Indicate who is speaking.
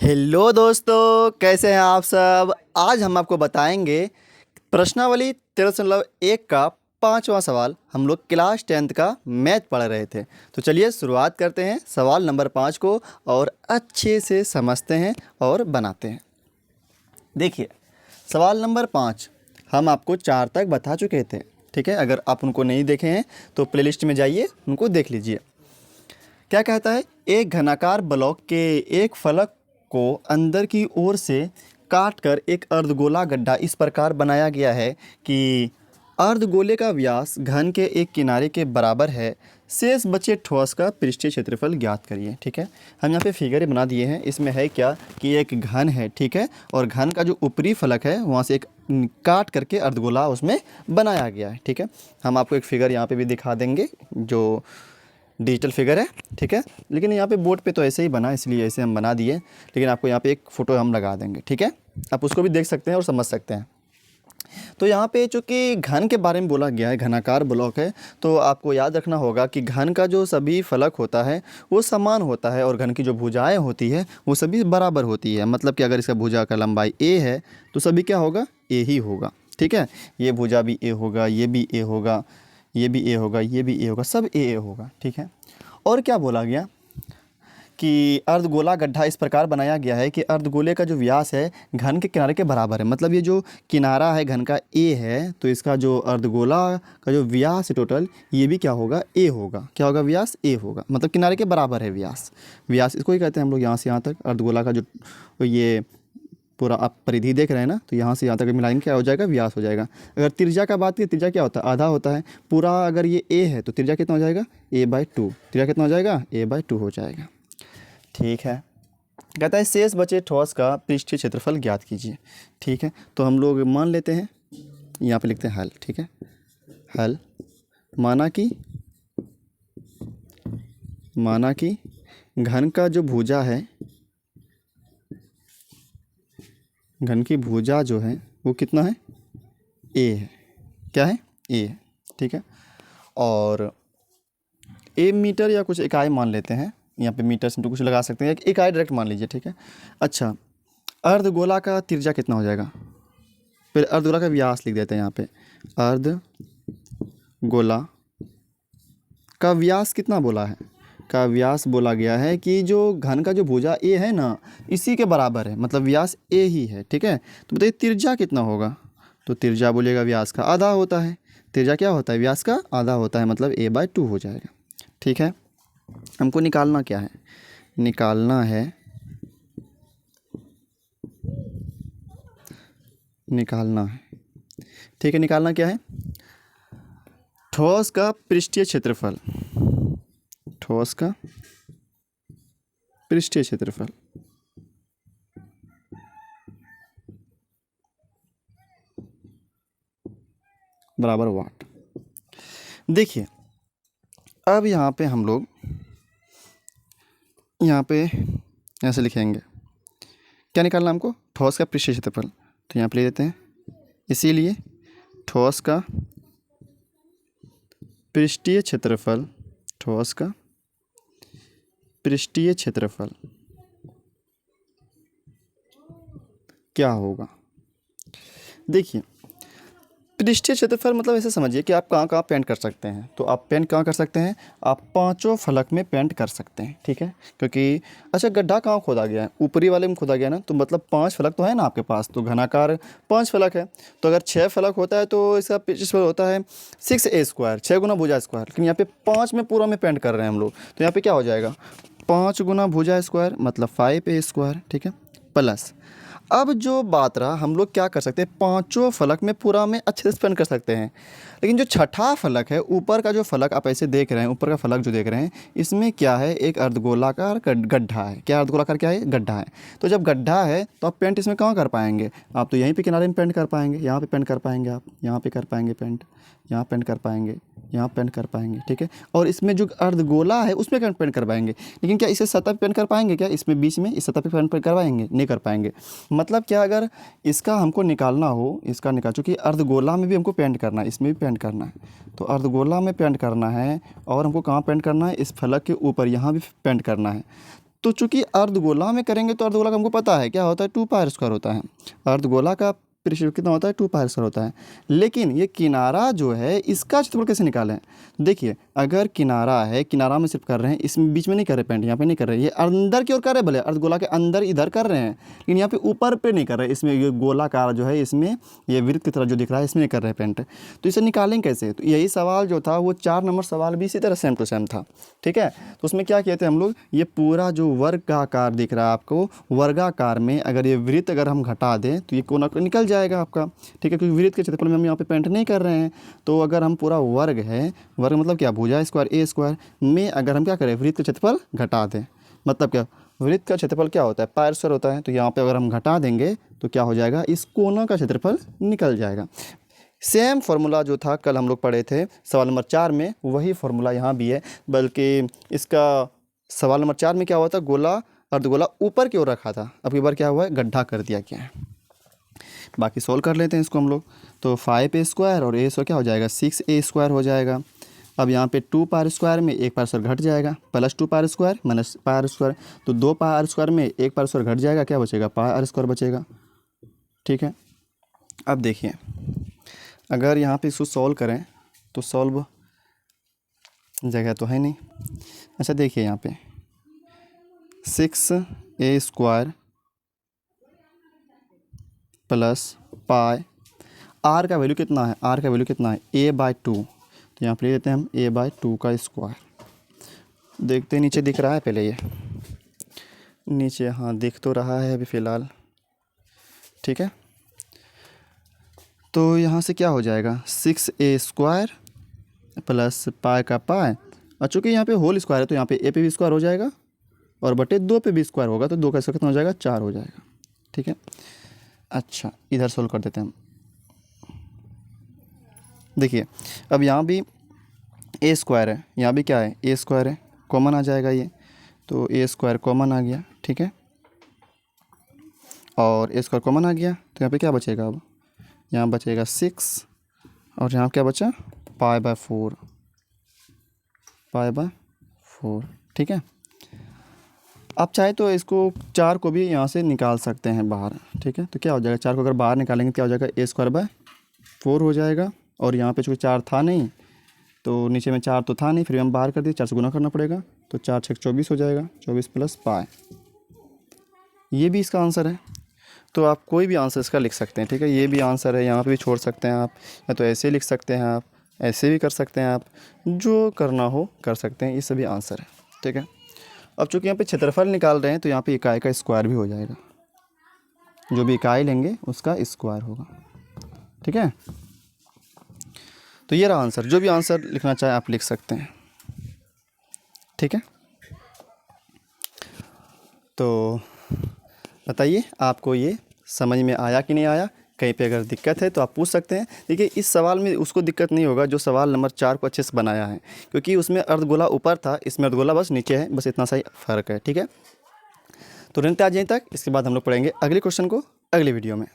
Speaker 1: Hello दोस्तों, कैसे हैं आप सब। आज हम आपको बताएंगे प्रश्नावली 13.1 का 5वां सवाल। हम लोग क्लास 10th का मैथ पढ़ रहे थे, तो चलिए शुरुआत करते हैं सवाल नंबर 5 को और अच्छे से समझते हैं और बनाते हैं। देखिए, सवाल नंबर 5 हम आपको 4 तक बता चुके थे, ठीक है। अगर आप उनको नहीं देखे हैं तो प्लेलिस्ट में जाइए, उनको देख लीजिए। क्या कहता है, एक घनाकार ब्लॉक के एक फलक को अंदर की ओर से काटकर एक अर्धगोला गड्ढा इस प्रकार बनाया गया है कि अर्धगोले का व्यास घन के एक किनारे के बराबर है। शेष बचे ठोस का पृष्ठीय क्षेत्रफल ज्ञात करिए। ठीक है, हम यहाँ पे फिगर बना दिए हैं। इसमें है क्या कि एक घन है, ठीक है, और घन का जो ऊपरी फलक है वहाँ से एक काट करके अर्धगोला उसमें बनाया गया है। ठीक है, हम आपको एक फिगर यहाँ पे भी दिखा देंगे जो डिजिटल फिगर है, ठीक है। लेकिन यहाँ पे बोर्ड पे तो ऐसे ही बना, इसलिए ऐसे हम बना दिए, लेकिन आपको यहाँ पे एक फ़ोटो हम लगा देंगे, ठीक है। आप उसको भी देख सकते हैं और समझ सकते हैं। तो यहाँ पे चूँकि घन के बारे में बोला गया है, घनाकार ब्लॉक है, तो आपको याद रखना होगा कि घन का जो सभी फलक होता है वो समान होता है और घन की जो भुजाएँ होती है वो सभी बराबर होती है। मतलब कि अगर इसका भुजा का लंबाई ए है तो सभी क्या होगा, ए ही होगा, ठीक है। ये भुजा भी ए होगा, ये भी ए होगा, ये भी ए होगा, ये भी ए होगा, सब ए होगा, ठीक है। और क्या बोला गया कि अर्धगोला गड्ढा इस प्रकार बनाया गया है कि अर्धगोले का जो व्यास है घन के किनारे के बराबर है। मतलब ये जो किनारा है घन का ए है, तो इसका जो अर्धगोला का जो व्यास है टोटल, ये भी क्या होगा, ए होगा। क्या होगा, व्यास ए होगा, मतलब किनारे के बराबर है व्यास। व्यास इसको ही कहते हैं हम लोग, यहाँ से यहाँ तक अर्धगोला का जो ये पूरा आप परिधि देख रहे हैं ना, तो यहाँ से यहाँ तक मिलाएंगे क्या हो जाएगा, व्यास हो जाएगा। अगर त्रिज्या का बात करें, त्रिज्या क्या होता है, आधा होता है पूरा। अगर ये ए है तो त्रिज्या कितना हो जाएगा, a/2। त्रिज्या कितना हो जाएगा, a/2 हो जाएगा, ठीक है। कहता है शेष बचे ठोस का पृष्ठीय क्षेत्रफल ज्ञात कीजिए। ठीक है, तो हम लोग मान लेते हैं, यहाँ पे लिखते हैं हल। ठीक है, हल माना कि घन का जो भुजा है, घन की भुजा जो है वो कितना है, ए है। क्या है, ए है, ठीक है। और ए मीटर या कुछ इकाई मान लेते हैं, यहाँ पे मीटर से तो कुछ लगा सकते हैं, एक इकाई डायरेक्ट मान लीजिए, ठीक है। अच्छा, अर्धगोला का त्रिज्या कितना हो जाएगा, फिर अर्धगोला का व्यास लिख देते हैं यहाँ पे। अर्धगोला का व्यास कितना बोला है, का व्यास बोला गया है कि जो घन का जो भुजा ए है ना, इसी के बराबर है, मतलब व्यास ए ही है, ठीक है। तो बताइए त्रिज्या कितना होगा, तो त्रिज्या बोलेगा व्यास का आधा होता है। त्रिज्या क्या होता है, व्यास का आधा होता है, मतलब a/2 हो जाएगा, ठीक है। हमको निकालना क्या है, निकालना है ठीक है। निकालना क्या है, ठोस का पृष्ठीय क्षेत्रफल, ठोस का पृष्ठीय क्षेत्रफल बराबर वाट। देखिए, अब यहाँ पे हम लोग यहाँ पे ऐसे लिखेंगे, क्या निकालना हमको, ठोस का पृष्ठीय क्षेत्रफल। तो यहाँ पे ले लेते हैं, इसीलिए ठोस का पृष्ठीय क्षेत्रफल, ठोस का पृष्ठीय क्षेत्रफल क्या होगा। देखिए, पृष्ठीय क्षेत्रफल मतलब ऐसे समझिए कि आप कहाँ कहाँ पेंट कर सकते हैं। तो आप पेंट कहाँ कर सकते हैं, आप पांचों फलक में पेंट कर सकते हैं, ठीक है। क्योंकि अच्छा, गड्ढा कहाँ खोदा गया है, ऊपरी वाले में खोदा गया ना, तो मतलब 5 फलक तो है ना आपके पास, तो घनाकार 5 फलक है। तो अगर 6 फलक होता है तो इसका क्षेत्रफल होता है 6a², 6 गुना भुजा स्क्वायर। लेकिन यहाँ पे 5 में पूरा में पेंट कर रहे हैं हम लोग, तो यहाँ पे क्या हो जाएगा, 5 गुना भुजा स्क्वायर मतलब 5a², ठीक है। प्लस अब जो बात रहा, हम लोग क्या कर सकते हैं, पांचों फलक में पूरा में अच्छे से पेंट कर सकते हैं। लेकिन जो छठा फलक है, ऊपर का जो फलक आप ऐसे देख रहे हैं, ऊपर का फलक जो देख रहे हैं, इसमें क्या है, एक अर्धगोलाकार गड्ढा है। क्या अर्धगोलाकार, क्या है, गड्ढा है। तो जब गड्ढा है तो आप पेंट इसमें कहाँ कर पाएंगे, आप तो यहीं पे किनारे में पेंट कर पाएंगे, यहाँ पे पेंट कर पाएंगे, आप यहाँ पे कर पाएंगे पेंट, यहाँ पेंट कर पाएंगे, यहाँ पेंट कर पाएंगे, ठीक है। और इसमें जो अर्धगोला है उसमें पेंट कर पाएंगे। लेकिन क्या इसे सतह पे पेंट कर पाएंगे, क्या इसमें बीच में इस सतह पे पेंट कर पाएंगे, नहीं कर पाएंगे। मतलब क्या, अगर इसका हमको निकालना हो, इसका निकाल, चूँकि अर्धगोला में भी हमको पेंट करना है, इसमें भी पेंट करना है, तो अर्धगोला में पेंट करना है और हमको कहाँ पेंट करना है, इस फलक के ऊपर, यहाँ भी पेंट करना है। तो चूंकि अर्धगोला में करेंगे तो अर्धगोला का हमको पता है क्या होता है, 2πr² होता है। अर्धगोला का परिक्षेप कितना होता है, 2πr² होता है। लेकिन ये किनारा जो है इसका क्षेत्रफल कैसे निकालें। देखिए अगर किनारा है, किनारा में सिर्फ कर रहे हैं, इसमें बीच में नहीं कर रहे, पेंट यहाँ पे नहीं कर रहे, ये अंदर की ओर कर रहे हैं, भले अर्धगोला के अंदर इधर कर रहे हैं, लेकिन यहाँ पे ऊपर पे नहीं कर रहे। इसमें ये गोलाकार जो है, इसमें ये वृत्त की तरह जो दिख रहा है इसमें नहीं कर रहे पेंट। तो इसे निकालें कैसे, तो यही सवाल जो था वो 4 नंबर सवाल भी इसी तरह सेम टू सेम था। ठीक है, तो उसमें क्या किए थे हम लोग, ये पूरा जो वर्ग का आकार दिख रहा है आपको, वर्गाकार में अगर ये वृत्त अगर हम घटा दें तो ये कोना निकल जाएगा आपका। ठीक है, क्योंकि वृत्त के क्षेत्रफल में हम यहाँ पे पेंट नहीं कर रहे हैं। तो अगर हम पूरा वर्ग है, वर्ग मतलब क्या, भुजा स्क्वायर ए स्क्वायर में अगर हम क्या करें, वृत्त का क्षेत्रफल घटा दें, मतलब क्या, वृत्त का क्षेत्रफल क्या होता है, πr² होता है। तो यहाँ पे अगर हम घटा देंगे तो क्या हो जाएगा, इस कोना का क्षेत्रफल निकल जाएगा। सेम फार्मूला जो था कल हम लोग पढ़े थे सवाल नंबर 4 में, वही फार्मूला यहाँ भी है, बल्कि इसका सवाल नंबर 4 में क्या हुआ था, गोला अर्धगोला ऊपर की ओर रखा था, अब की बार क्या हुआ है, गड्ढा कर दिया गया है। बाकी सोल्व कर लेते हैं इसको हम लोग। तो 5a² और a² क्या हो जाएगा, 6a² हो जाएगा। अब यहाँ पे 2πr² में 1πr² घट जाएगा, प्लस 2πr² माइनस πr², तो 2πr² में 1πr² घट जाएगा, क्या बचेगा, πr² बचेगा। ठीक है, अब देखिए अगर यहाँ पे इसको सॉल्व करें तो सॉल्व जगह तो है नहीं। अच्छा देखिए यहाँ पे 6a² प्लस पाई, आर का वैल्यू कितना है, आर का वैल्यू कितना है, a/2, तो यहाँ पे ले लेते हैं हम a/2 का स्क्वायर। देखते हैं नीचे दिख रहा है, पहले ये नीचे हाँ दिख तो रहा है अभी फ़िलहाल। ठीक है, तो यहाँ से क्या हो जाएगा, 6a² प्लस पाई का पाई, और चूँकि यहाँ पे होल स्क्वायर है तो यहाँ पे a पे भी स्क्वायर हो जाएगा और बटे 2 पे भी स्क्वायर होगा, तो 2 का स्क्वायर कितना हो जाएगा, 4 हो जाएगा। ठीक है, अच्छा इधर सोल्व कर देते हैं हम। देखिए अब यहाँ भी a² है, यहाँ भी क्या है, a² है, कॉमन आ जाएगा ये, तो a² कॉमन आ गया। ठीक है, और a² कॉमन आ गया, तो यहाँ पे क्या बचेगा, अब यहाँ बचेगा 6 और यहाँ क्या बचा, π/4, π/4। ठीक है, आप चाहे तो इसको 4 को भी यहाँ से निकाल सकते हैं बाहर। ठीक है, तो क्या हो जाएगा, 4 को अगर बाहर निकालेंगे क्या हो जाएगा, a² हो जाएगा, और यहाँ पे चूँकि 4 था नहीं तो नीचे में 4 तो था नहीं, फिर हम बाहर कर दिए, 4 से गुना करना पड़ेगा, तो 4 6 24 हो जाएगा, 24 प्लस पाई, ये भी इसका आंसर है। तो आप कोई भी आंसर इसका लिख सकते हैं। ठीक है, ये भी आंसर है, यहाँ पे भी छोड़ सकते हैं आप, या तो ऐसे लिख सकते हैं आप, ऐसे भी कर सकते हैं आप, जो करना हो कर सकते हैं, ये सभी आंसर है। ठीक है, अब चूँकि यहाँ पे क्षेत्रफल निकाल रहे हैं तो यहाँ पे इकाई का स्क्वायर भी हो जाएगा, जो भी इकाई लेंगे उसका स्क्वायर होगा। ठीक है, तो ये रहा आंसर, जो भी आंसर लिखना चाहे आप लिख सकते हैं। ठीक है, तो बताइए आपको ये समझ में आया कि नहीं आया, कहीं पे अगर दिक्कत है तो आप पूछ सकते हैं। देखिए इस सवाल में उसको दिक्कत नहीं होगा जो सवाल नंबर 4 को अच्छे से बनाया है, क्योंकि उसमें अर्धगोला ऊपर था, इसमें अर्धगोला बस नीचे है, बस इतना सा ही फ़र्क है। ठीक है, तो रहते आज यहीं तक, इसके बाद हम लोग पढ़ेंगे अगले क्वेश्चन को अगले वीडियो में।